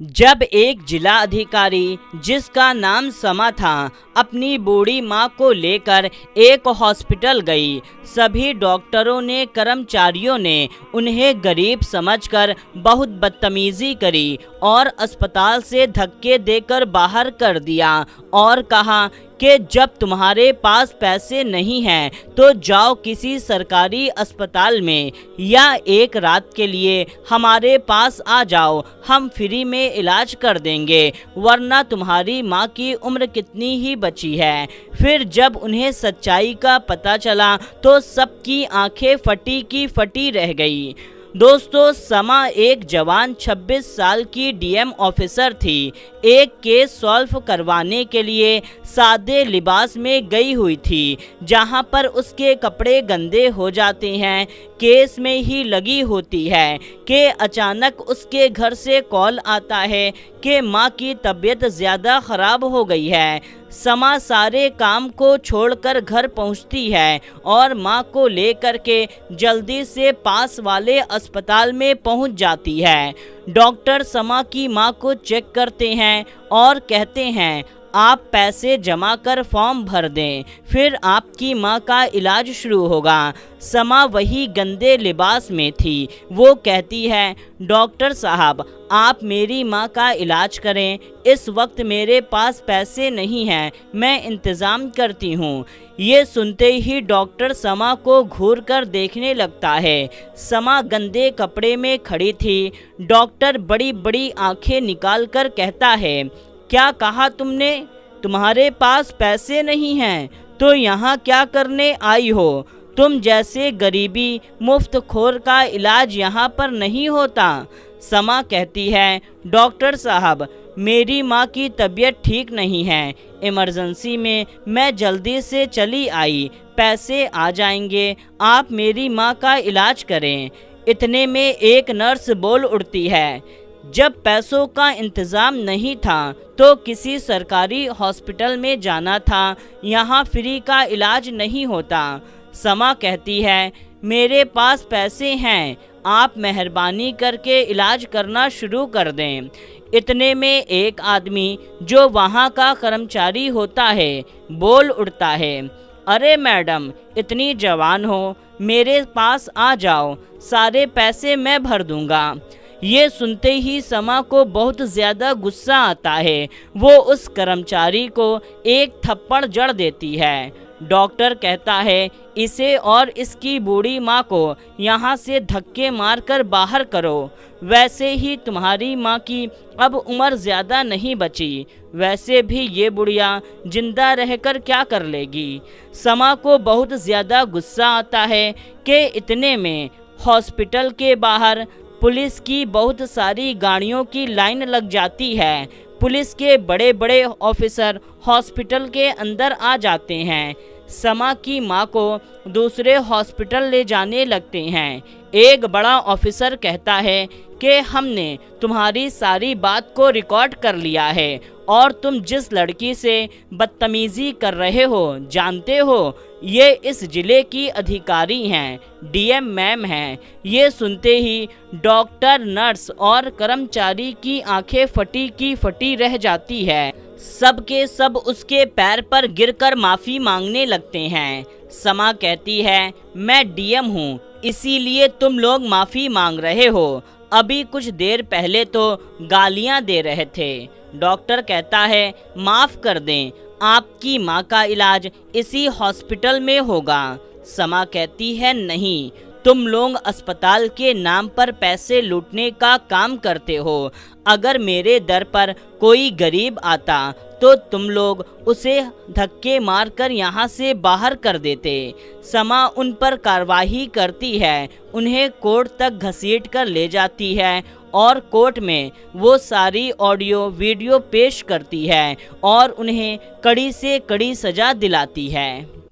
जब एक जिला अधिकारी जिसका नाम समा था अपनी बूढ़ी माँ को लेकर एक हॉस्पिटल गई। सभी डॉक्टरों ने कर्मचारियों ने उन्हें गरीब समझकर बहुत बदतमीजी करी और अस्पताल से धक्के देकर बाहर कर दिया और कहा कि जब तुम्हारे पास पैसे नहीं हैं तो जाओ किसी सरकारी अस्पताल में या एक रात के लिए हमारे पास आ जाओ, हम फ्री में इलाज कर देंगे, वरना तुम्हारी माँ की उम्र कितनी ही बची है। फिर जब उन्हें सच्चाई का पता चला तो सबकी आंखें फटी की फटी रह गई। दोस्तों, समा एक जवान 26 साल की डीएम ऑफिसर थी। एक केस सॉल्व करवाने के लिए सादे लिबास में गई हुई थी, जहां पर उसके कपड़े गंदे हो जाते हैं। केस में ही लगी होती है कि अचानक उसके घर से कॉल आता है कि माँ की तबीयत ज़्यादा ख़राब हो गई है। समा सारे काम को छोड़कर घर पहुंचती है और माँ को लेकर के जल्दी से पास वाले अस्पताल में पहुंच जाती है। डॉक्टर समा की माँ को चेक करते हैं और कहते हैं आप पैसे जमा कर फॉर्म भर दें, फिर आपकी माँ का इलाज शुरू होगा। समा वही गंदे लिबास में थी। वो कहती है डॉक्टर साहब आप मेरी माँ का इलाज करें, इस वक्त मेरे पास पैसे नहीं हैं, मैं इंतज़ाम करती हूँ। ये सुनते ही डॉक्टर समा को घूर कर देखने लगता है। समा गंदे कपड़े में खड़ी थी। डॉक्टर बड़ी बड़ी आंखें निकाल कर कहता है क्या कहा तुमने? तुम्हारे पास पैसे नहीं हैं तो यहाँ क्या करने आई हो? तुम जैसे गरीबी मुफ्तखोर का इलाज यहाँ पर नहीं होता। समा कहती है डॉक्टर साहब मेरी माँ की तबीयत ठीक नहीं है, इमरजेंसी में मैं जल्दी से चली आई, पैसे आ जाएंगे, आप मेरी माँ का इलाज करें। इतने में एक नर्स बोल उठती है जब पैसों का इंतज़ाम नहीं था तो किसी सरकारी हॉस्पिटल में जाना था, यहाँ फ्री का इलाज नहीं होता। समा कहती है मेरे पास पैसे हैं, आप मेहरबानी करके इलाज करना शुरू कर दें। इतने में एक आदमी जो वहाँ का कर्मचारी होता है बोल उठता है अरे मैडम इतनी जवान हो, मेरे पास आ जाओ, सारे पैसे मैं भर दूँगा। ये सुनते ही समा को बहुत ज़्यादा गुस्सा आता है। वो उस कर्मचारी को एक थप्पड़ जड़ देती है। डॉक्टर कहता है इसे और इसकी बूढ़ी माँ को यहाँ से धक्के मारकर बाहर करो। वैसे ही तुम्हारी माँ की अब उम्र ज़्यादा नहीं बची, वैसे भी ये बुढ़िया जिंदा रहकर क्या कर लेगी। समा को बहुत ज़्यादा गुस्सा आता है कि इतने में हॉस्पिटल के बाहर पुलिस की बहुत सारी गाड़ियों की लाइन लग जाती है। पुलिस के बड़े बड़े ऑफिसर हॉस्पिटल के अंदर आ जाते हैं। समा की माँ को दूसरे हॉस्पिटल ले जाने लगते हैं। एक बड़ा ऑफिसर कहता है कि हमने तुम्हारी सारी बात को रिकॉर्ड कर लिया है और तुम जिस लड़की से बदतमीज़ी कर रहे हो जानते हो, ये इस ज़िले की अधिकारी हैं, डीएम मैम हैं। ये सुनते ही डॉक्टर, नर्स और कर्मचारी की आंखें फटी की फटी रह जाती है। सब के सब उसके पैर पर गिरकर माफ़ी मांगने लगते हैं। समा कहती है मैं डीएम हूँ, इसीलिए तुम लोग माफ़ी मांग रहे हो, अभी कुछ देर पहले तो गालियाँ दे रहे थे। डॉक्टर कहता है माफ़ कर दें, आपकी माँ का इलाज इसी हॉस्पिटल में होगा। समा कहती है नहीं, तुम लोग अस्पताल के नाम पर पैसे लूटने का काम करते हो। अगर मेरे दर पर कोई गरीब आता तो तुम लोग उसे धक्के मारकर यहाँ से बाहर कर देते। समा उन पर कार्रवाई करती है, उन्हें कोर्ट तक घसीट कर ले जाती है और कोर्ट में वो सारी ऑडियो वीडियो पेश करती है और उन्हें कड़ी से कड़ी सज़ा दिलाती है।